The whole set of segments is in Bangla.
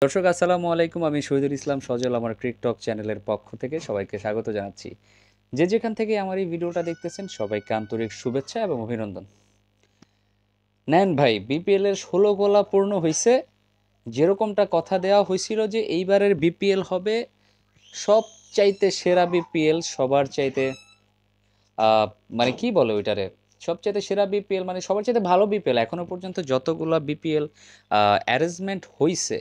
দর্শক আসসালামু আলাইকুম, আমি শহীদুল ইসলাম সজল আমার ক্রিকটক চ্যানেলের পক্ষ থেকে সবাইকে স্বাগত জানাচ্ছি। যে যেখান থেকে আমার এই ভিডিওটা দেখতেছেন সবাইকে আন্তরিক শুভেচ্ছা এবং অভিনন্দন। নেন ভাই, বিপিএল এর 16 গোলা পূর্ণ হয়েছে। যেরকমটা কথা দেওয়া হয়েছিল যে এইবারের বিপিএল হবে সবচাইতে সেরা বিপিএল, সবার চাইতে আহ, মানে কি বলে ওইটারে, সবচাইতে সেরা বিপিএল মানে সবার চাইতে ভালো বিপিএল এখনো পর্যন্ত যতগুলা বিপিএল অ্যারেঞ্জমেন্ট হইছে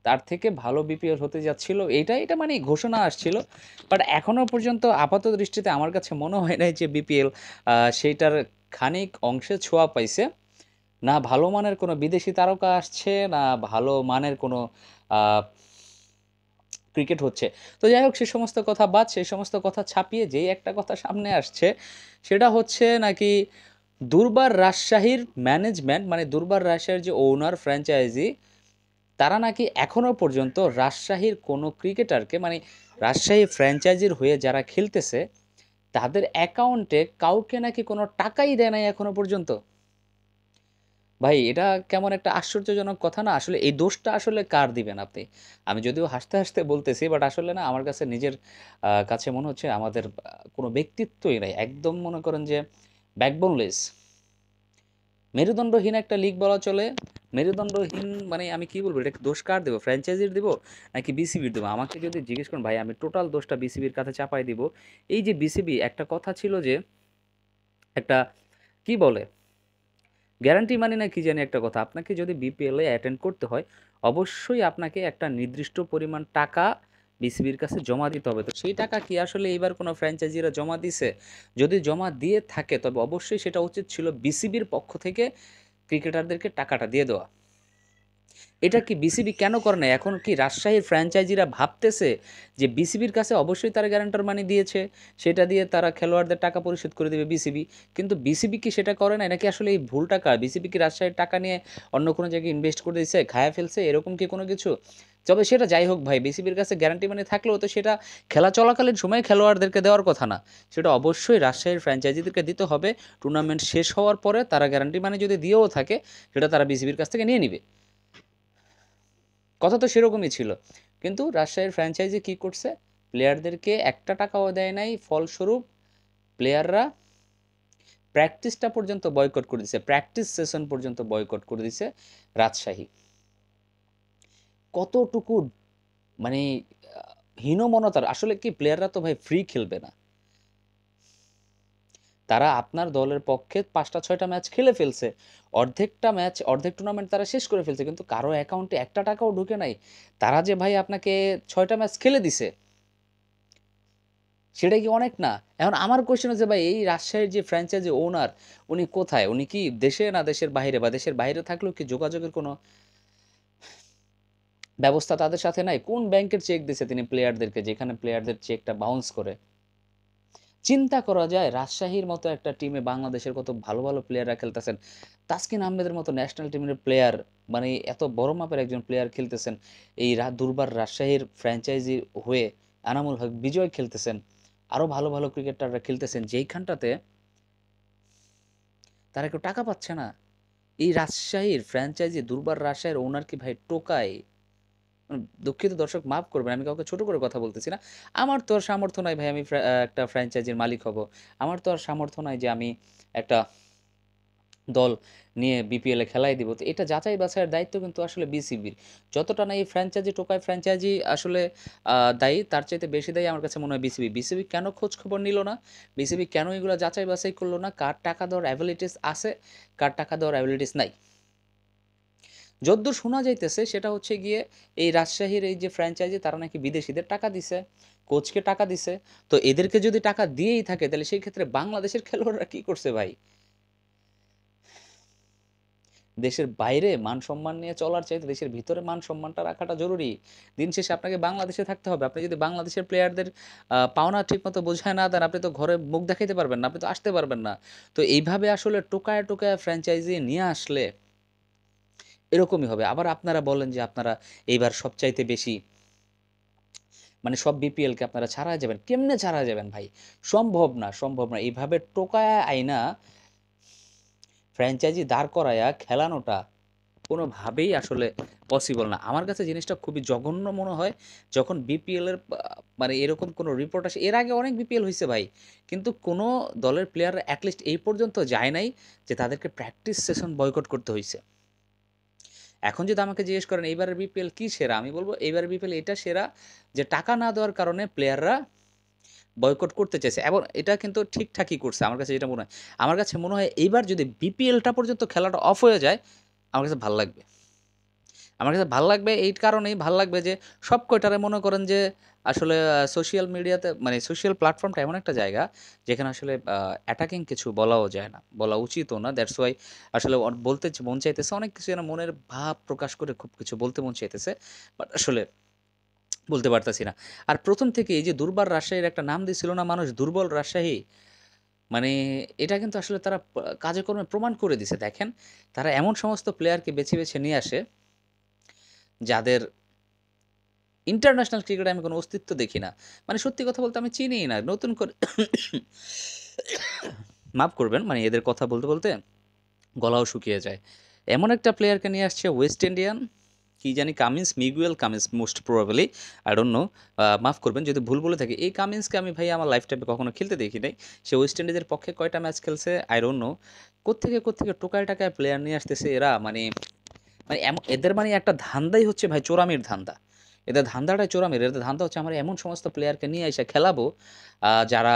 তার থেকে ভালো বিপিএল হতে যাচ্ছিল। এটা মানে ঘোষণা আসছিল, বাট এখনো পর্যন্ত আপাত দৃষ্টিতে আমার কাছে মনে হয় নাই যে বিপিএল সেইটার খানিক অংশে ছোঁয়া পাইছে। না ভালো মানের কোনো বিদেশি তারকা আসছে, না ভালো মানের কোনো ক্রিকেট হচ্ছে। তো যাই হোক, সে সমস্ত কথা বাদ, সেই সমস্ত কথা ছাপিয়ে যেই একটা কথা সামনে আসছে সেটা হচ্ছে নাকি দুর্বার রাজশাহীর ম্যানেজমেন্ট, মানে দুর্বার রাজশাহীর যে ওনার ফ্র্যাঞ্চাইজি, তারা নাকি এখনো পর্যন্ত রাজশাহীর কোনো ক্রিকেটারকে, মানে রাজশাহী ফ্র্যাঞ্চাইজির হয়ে যারা খেলতেছে তাদের অ্যাকাউন্টে কাউকে নাকি কোনো টাকাই দেয় নাই এখনো পর্যন্ত। ভাই এটা কেমন একটা আশ্চর্যজনক কথা না? আসলে এই দোষটা আসলে কার দিবেন আপনি? আমি যদিও হাসতে হাসতে বলতেছি, বাট আসলে না, আমার কাছে নিজের কাছে মনে হচ্ছে আমাদের কোনো ব্যক্তিত্বই নাই, একদম মনে করেন যে ব্যাকবোনলেস, মেরুদণ্ডহীন একটা লিগ বলা চলে। মেরুদণ্ডহীন মানে আমি কি বলবো, এটা দোষ কার দেবো? ফ্র্যাঞ্চাইজির দিব নাকি বিসিবির দেবো? আমাকে যদি জিজ্ঞেস করেন ভাই, আমি টোটাল দোষটা বিসিবির কাছে চাপাই দিব। এই যে বিসিবি, একটা কথা ছিল যে একটা কি বলে গ্যারান্টি মানি না কি জানি একটা কথা, আপনাকে যদি বিপিএল এ অ্যাটেন্ড করতে হয় অবশ্যই আপনাকে একটা নির্দিষ্ট পরিমাণ টাকা বিসিবির কাছে জমা দিতে হবে। তো সেই টাকা কি আসলে এবার কোনো ফ্র্যাঞ্চাইজিরা জমা দিছে? যদি জমা দিয়ে থাকে তবে অবশ্যই সেটা উচিত ছিল বিসিবির পক্ষ থেকে ক্রিকেটারদেরকে টাকাটা দিয়ে দেওয়া। এটা কি বিসিবি কেন করে না? এখন কি রাজশাহীর ফ্র্যাঞ্চাইজিরা ভাবতেছে যে বিসিবির কাছে অবশ্যই তারা গ্যারান্টার মানি দিয়েছে, সেটা দিয়ে তারা খেলোয়াড়দের টাকা পরিশোধ করে দেবে বিসিবি, কিন্তু বিসিবি কি সেটা করে না? নাকি আসলে এই ভুল টাকা বিসিবি কি রাজশাহীর টাকা নিয়ে অন্য কোনো জায়গায় ইনভেস্ট করে দিয়েছে, খায়া ফেলছে, এরকম কি কোনো কিছু? তবে সেটা যাই হোক ভাই, বিসিবির কাছে গ্যারান্টি মানি থাকলেও তো সেটা খেলা চলাকালীন সময়ে খেলোয়াড়দেরকে দেওয়ার কথা না, সেটা অবশ্যই রাজশাহীর ফ্র্যাঞ্চাইজিদেরকে দিতে হবে। টুর্নামেন্ট শেষ হওয়ার পরে তারা গ্যারান্টি মানি যদি দিয়েও থাকে সেটা তারা বিসিবির কাছ থেকে নিয়ে নিবে। কথা তো সেরকমই ছিল, কিন্তু রাজশাহীর ফ্র্যাঞ্চাইজি কি করছে? প্লেয়ারদেরকে একটা টাকাও দেয় নাই, ফলস্বরূপ প্লেয়াররা প্র্যাকটিসটা পর্যন্ত বয়কট করে দিছে, প্র্যাকটিস সেশন পর্যন্ত বয়কট করে দিছে রাজশাহী। কতটুকু মানে হীনমন্যতার! আসলে কি প্লেয়াররা তো ভাই ফ্রি খেলবে না, তারা আপনার দলের পক্ষে ৫টা ৬টা ম্যাচ খেলে ফেলছে, অর্ধেকটা ম্যাচ অর্ধেক টুর্নামেন্ট তারা শেষ করে ফেলছে, কিন্তু কারো অ্যাকাউন্টে একটা টাকাও ঢুকে নাই। তারা যে ভাই আপনাকে ৬টা ম্যাচ খেলে দিছে, সেটা কি অনেক না? এখন আমার কোয়েশ্চেন হচ্ছে ভাই, এই রাজশাহীর যে ফ্র্যাঞ্চাইজি ওনার, উনি কোথায়? উনি কি দেশে, না দেশের বাইরে? বা দেশের বাইরে থাকলেও কি যোগাযোগের কোনো ব্যবস্থা তাদের সাথে নাই? কোন ব্যাংকের চেক দিছে তিনি প্লেয়ারদেরকে, যেখানে প্লেয়ারদের চেকটা বাউন্স করে? চিন্তা করা যায় রাজশাহীর মতো একটা টিমে বাংলাদেশের কত ভালো ভালো প্লেয়াররা খেলতেছেন, তাসকিন আহমেদের মতো ন্যাশনাল টিমের প্লেয়ার, মানে এত বড় মাপের একজন প্লেয়ার খেলতেছেন এই দুর্বার রাজশাহীর ফ্র্যাঞ্চাইজি হয়ে। আনামুল হক বিজয় খেলতেছেন, আরো ভালো ভালো ক্রিকেটাররা খেলতেছেন, যেইখানটাতে তারা কেউ টাকা পাচ্ছে না। এই রাজশাহীর ফ্র্যাঞ্চাইজি দুর্বার রাজশাহীর ওনার কি ভাই টোকায়? দুঃখিত দর্শক, মাফ করবেন, আমি কাউকে ছোট করে কথা বলতেছি না। আমার তো আর সামর্থ্য নাই ভাই আমি একটা ফ্র্যাঞ্চাইজির মালিক হব। আমার তো আর সামর্থ্য নাই যে আমি একটা দল নিয়ে বিপিএল এ খেলাই দিব। তো এটা যাচাই বাছাইয়ের দায়িত্ব কিন্তু আসলে বিসিবির। যতটা না এই ফ্র্যাঞ্চাইজি টোকায় ফ্র্যাঞ্চাইজি আসলে দায়ী, তার চাইতে বেশি দায়ী আমার কাছে মনে হয় বিসিবি। বিসিবি কেন খোঁজ খবর নিল না? বিসিবি কেন এগুলো যাচাই বাছাই করলো না? কার টাকা দেওয়ার অ্যাবিলিটিস আছে, কার টাকা দেওয়ার অ্যাবিলিটিস নাই? যদ্দূর শোনা যাইতেছে সেটা হচ্ছে গিয়ে এই রাজশাহীর এই যে ফ্র্যাঞ্চাইজি, তারা নাকি বিদেশিদের টাকা দিছে, কোচকে টাকা দিছে। তো এদেরকে যদি টাকা দিয়েই থাকে তাহলে সেই ক্ষেত্রে বাংলাদেশের খেলোয়াড়রা কি করছে ভাই? দেশের বাইরে মান সম্মান নিয়ে চলার চাইতে দেশের ভিতরে মান সম্মানটা রাখাটা জরুরি। দিন শেষে আপনাকে বাংলাদেশে থাকতে হবে। আপনি যদি বাংলাদেশের প্লেয়ারদের পাওনা ঠিকমতো বোঝায় না দেন, আপনি তো ঘরে মুখ দেখাইতে পারবেন না, আপনি তো আসতে পারবেন না। তো এইভাবে আসলে টোকায় টোকায় ফ্র্যাঞ্চাইজি নিয়ে আসলে এরকমই হবে। আবার আপনারা বলেন যে আপনারা এইবার সবচাইতে বেশি, মানে সব বিপিএলকে আপনারা ছাড়াই যাবেন। কেমনে ছাড়াই যাবেন ভাই? সম্ভব না, সম্ভব না। এইভাবে টোকায়া আইনা ফ্র্যাঞ্চাইজি দাঁড় করায়া খেলানোটা কোনোভাবেই আসলে পসিবল না। আমার কাছে জিনিসটা খুবই জঘন্য মনে হয় যখন বিপিএলের মানে এরকম কোনো রিপোর্ট আসে। এর আগে অনেক বিপিএল হইছে ভাই। কিন্তু কোনো দলের প্লেয়াররা এট লিস্ট এই পর্যন্ত যায় নাই যে তাদেরকে প্র্যাকটিস সেশন বয়কট করতে হইছে। এখন যদি আমাকে জিজ্ঞেস করেন এইবারের বিপিএল কি সেরা? আমি বলব এইবারের বিপিএল এটা সেরা যে টাকা না দেওয়ার কারণে প্লেয়াররা বয়কট করতে চাইছে এবং এটা কিন্তু ঠিকঠাকই করছে। আমার কাছে যেটা মনে হয়। আমার কাছে মনে হয় এইবার যদি বিপিএলটা পর্যন্ত খেলাটা অফ হয়ে যায়, আমার কাছে ভাল লাগবে। আমার কাছে ভাল লাগবে এই কারণেই ভাল লাগবে যে সব কয়টারে মনে করেন যে আসলে সোশ্যাল মিডিয়াতে মানে সোশ্যাল প্ল্যাটফর্মটা এমন একটা জায়গা যেখানে আসলে অ্যাটাকিং কিছু বলাও যায় না, বলা উচিতও না। দ্যাটস ওয়াই আসলে বলতে মন চাইতেছে অনেক কিছু যেন মনের ভাব প্রকাশ করে খুব কিছু বলতে মন চাইতেছে, বাট আসলে বলতে পারতেছি না। আর প্রথম থেকে এই যে দুর্বার রাজশাহীর একটা নাম দিছিল না মানুষ, দুর্বল রাজশাহী, মানে এটা কিন্তু আসলে তারা কাজে কর্মে প্রমাণ করে দিছে। দেখেন তারা এমন সমস্ত প্লেয়ারকে বেছে বেছে নিয়ে আসে যাদের ইন্টারন্যাশনাল ক্রিকেটে আমি কোনো অস্তিত্ব দেখি না। মানে সত্যি কথা বলতে আমি চিনিই না। নতুন করে মাফ করবেন, মানে এদের কথা বলতে, বলতে গলাও শুকিয়ে যায়। এমন একটা প্লেয়ারকে নিয়ে আসছে ওয়েস্ট ইন্ডিয়ান, কি জানি Cummins, Miguel Cummins most probably, I don't know. মাফ করবেন যদি ভুল বলে থাকি। এই কামিন্সকে আমি ভাই আমার লাইফ টাইমে কখনো খেলতে দেখি নাই। সে ওয়েস্ট ইন্ডিজের পক্ষে কয়টা ম্যাচ খেলছে আই ডোন্ট নো। কোত্থেকে টোকায় টাকায় প্লেয়ার নিয়ে আসতেছে এরা, মানে মানে এদের মানে একটা ধান্দাই হচ্ছে ভাই চোরামির ধান্দা। এদের ধান্দাটাই চোরামির। এদের ধান্দা হচ্ছে আমরা এমন সমস্ত প্লেয়ারকে নিয়ে এসে খেলাবো যারা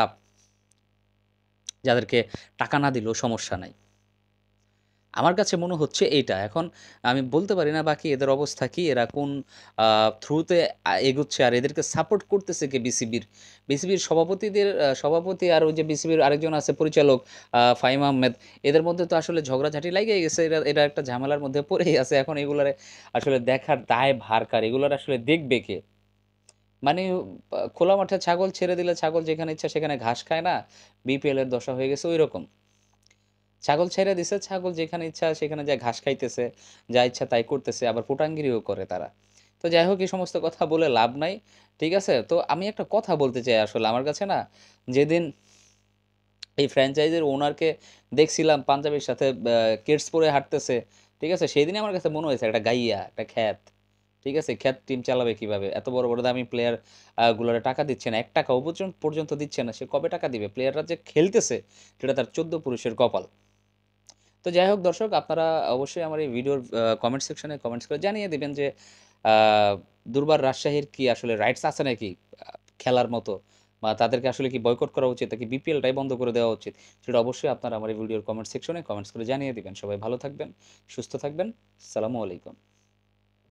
যাদেরকে টাকা না দিলেও সমস্যা নাই। আমার কাছে মনে হচ্ছে এইটা। এখন আমি বলতে পারি না বাকি এদের অবস্থা কি? এরা কোন থ্রুতে এগুচ্ছে আর এদেরকে সাপোর্ট করতেছে কে বিসিবির? বিসিবির সভাপতি আর ওই যে বিসিবির আরেকজন আছে পরিচালক ফাহিম আহমেদ। এদের মধ্যে তো আসলে ঝগড়াঝাটি লাইগাই গেছে। এরা একটা ঝামেলার মধ্যে পড়েই আছে। এখন এগুলারে আসলে দেখার দায়ভার কার? এগুলার আসলে দেখবে কে? মানে খোলা মাঠে ছাগল ছেড়ে দিলে ছাগল যেখানে ইচ্ছা সেখানে ঘাস খায় না? বিপিএল এর দশা হয়ে গেছে ঐরকম। ছাগল ছেড়ে দিছে, ছাগল যেখানে ইচ্ছা সেখানে যায় ঘাস খাইতেছে, যা ইচ্ছা তাই করতেছে, আবার ফুটাঙ্গিরিও করে তারা। তো যাই হোক এই সমস্ত কথা বলে লাভ নাই। ঠিক আছে? তো আমি একটা কথা বলতে চাই আসলে আমার কাছে না যেদিন এই ফ্র্যাঞ্চাইজির ওনারকে দেখছিলাম পাঞ্জাবির সাথে কিডস পরে হাঁটতেছে, ঠিক আছে? সেদিনই আমার কাছে মনে হয়েছে একটা গাইয়া, একটা খ্যাত। ঠিক আছে? খ্যাত টিম চালাবে কিভাবে? এত বড়, বড় দামি প্লেয়ার গুলারে টাকা দিচ্ছে না। ৳১ ও পর্যন্ত দিচ্ছে না। সে কবে টাকা দিবে? প্লেয়াররা যে খেলতেছে সেটা তার ১৪ পুরুষের কপাল। তো যাই হোক দর্শক আপনারা অবশ্যই আমার এই ভিডিওর কমেন্ট সেকশনে কমেন্টস করে জানিয়ে দিবেন যে আ দুর্বার রাজশাহীর কি আসলে রাইটস আছে নাকি আ খেলার মতো? বা তাদেরকে আসলে কি বয়কট করা উচিত নাকি বিপিএলটাই বন্ধ করে দেওয়া উচিত? সেটা অবশ্যই আপনারা আমার এই ভিডিওর কমেন্ট সেকশনে কমেন্টস করে জানিয়ে দিবেন। সবাই ভালো থাকবেন, সুস্থ থাকবেন। আসসালামু আলাইকুম।